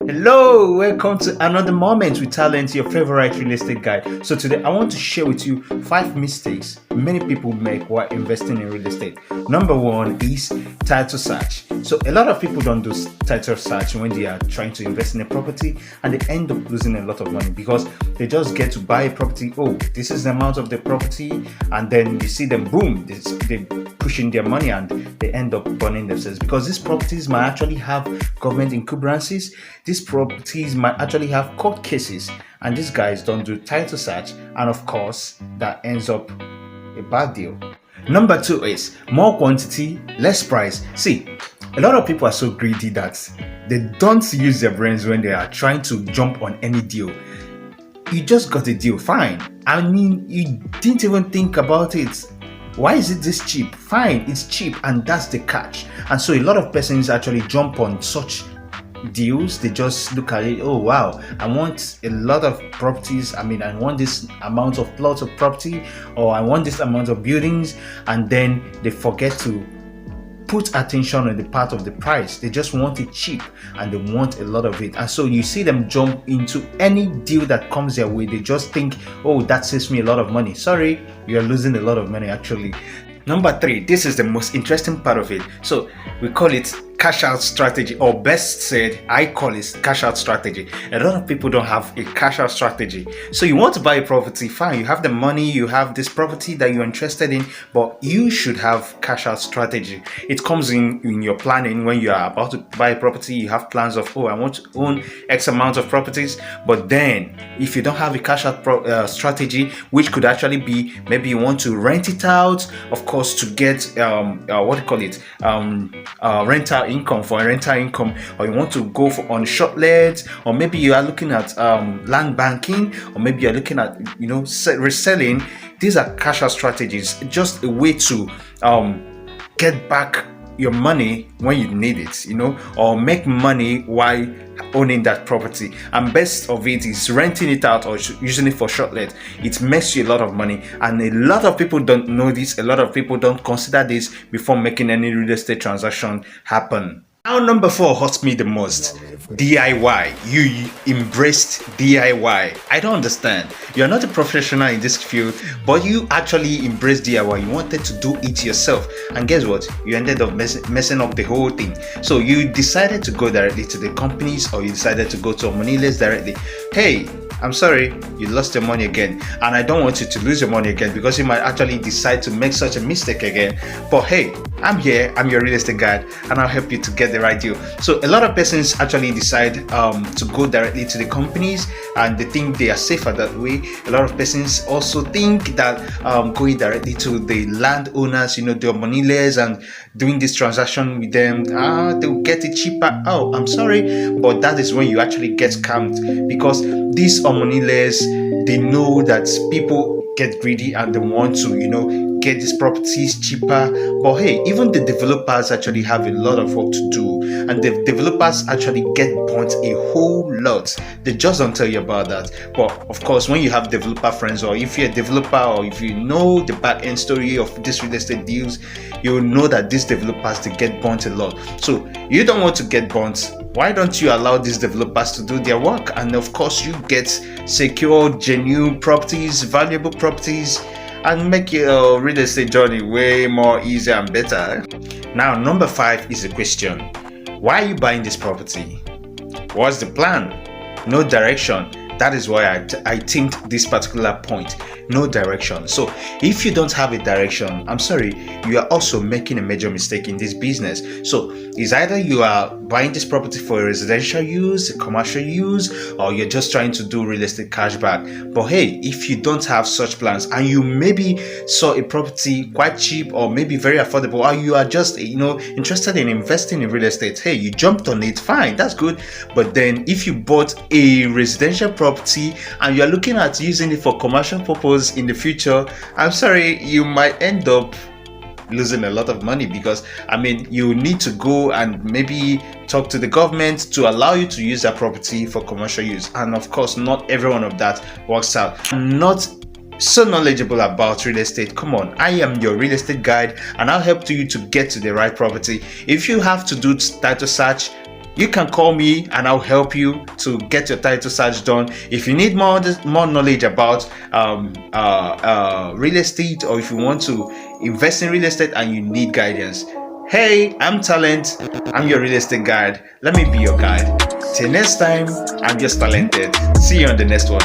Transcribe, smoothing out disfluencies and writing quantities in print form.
Hello, welcome to another moment with talent, your favorite real estate guide. So today I want to share with you 5 mistakes many people make while investing in real estate. Number one is title search. So a lot of people don't do title search when they are trying to invest in a property, and they end up losing a lot of money because they just get to buy a property. Oh, this is the amount of the property, and then you see them, boom, they pushing their money and they end up burning themselves because these properties might actually have government encumbrances. These properties might actually have court cases, and these guys don't do title search, and of course that ends up a bad deal. Number two is more quantity, less price. See, a lot of people are so greedy that they don't use their brains when they are trying to jump on any deal. You just got a deal, fine. I mean, you didn't even think about it. Why is it this cheap? Fine, it's cheap, and that's the catch. And so a lot of persons actually jump on such deals. They just look at it, oh wow, I want a lot of properties. I want this amount of plots of property, or I want this amount of buildings, and then they forget to put attention on the part of the price. They just want it cheap and they want a lot of it, and so you see them jump into any deal that comes their way. They just think, oh, that saves me a lot of money. Sorry, you're losing a lot of money actually. Number three, this is the most interesting part of it. So we call it cash out strategy, or best said, I call it cash out strategy. A lot of people don't have a cash out strategy. So you want to buy a property, fine, you have the money, you have this property that you're interested in, but you should have cash out strategy. It comes in your planning. When you are about to buy a property, you have plans of, oh, I want to own X amount of properties. But then if you don't have a cash out strategy, which could actually be, maybe you want to rent it out, of course, to get rental income, for a rental income, or you want to go for on short let, or maybe you are looking at land banking, or maybe you're looking at reselling. These are cash out strategies, just a way to get back your money when you need it, or make money while owning that property. And best of it is renting it out or using it for short let. It makes you a lot of money, and a lot of people don't know this. A lot of people don't consider this before making any real estate transaction happen. Now, number four hurts me the most. DIY. You embraced DIY. I don't understand. You're not a professional in this field, but you actually embraced DIY. You wanted to do it yourself, and guess what? You ended up messing up the whole thing. So you decided to go directly to the companies, or you decided to go to Omoniles directly. Hey, I'm sorry, you lost your money again, and I don't want you to lose your money again, because you might actually decide to make such a mistake again. But hey, I'm here, I'm your real estate guide, and I'll help you to get the right deal. So a lot of persons actually decide to go directly to the companies, and they think they are safer that way. A lot of persons also think that going directly to the landowners, the Omoniles, and doing this transaction with them, they'll get it cheaper. Oh, I'm sorry, but that is when you actually get scammed, because these Omoniles, they know that people get greedy and they want to get these properties cheaper. But hey, even the developers actually have a lot of work to do, and the developers actually get burnt a whole lot. They just don't tell you about that. But of course, when you have developer friends, or if you're a developer, or if you know the back end story of these real estate deals, you'll know that these developers, they get burnt a lot. So you don't want to get burnt. Why don't you allow these developers to do their work? And of course, you get secure, genuine properties, valuable properties, and make your real estate journey way more easier and better. Now, number five is a question. Why are you buying this property? What's the plan? No direction. That is why I think this particular point, no direction. So if you don't have a direction, I'm sorry, you are also making a major mistake in this business. So it's either you are buying this property for a residential use, a commercial use, or you're just trying to do real estate cashback. But hey, if you don't have such plans, and you maybe saw a property quite cheap or maybe very affordable, or you are just interested in investing in real estate, hey, you jumped on it, fine, that's good. But then if you bought a residential property and you're looking at using it for commercial purpose in the future, I'm sorry, you might end up losing a lot of money, because you need to go and maybe talk to the government to allow you to use that property for commercial use. And of course, not every one of that works out. I'm not so knowledgeable about real estate. Come on, I am your real estate guide, and I'll help you to get to the right property. If you have to do title search, you can call me and I'll help you to get your title search done. If you need more knowledge about real estate, or if you want to invest in real estate and you need guidance, hey, I'm Talent. I'm your real estate guide. Let me be your guide. Till next time, I'm just talented. See you on the next one.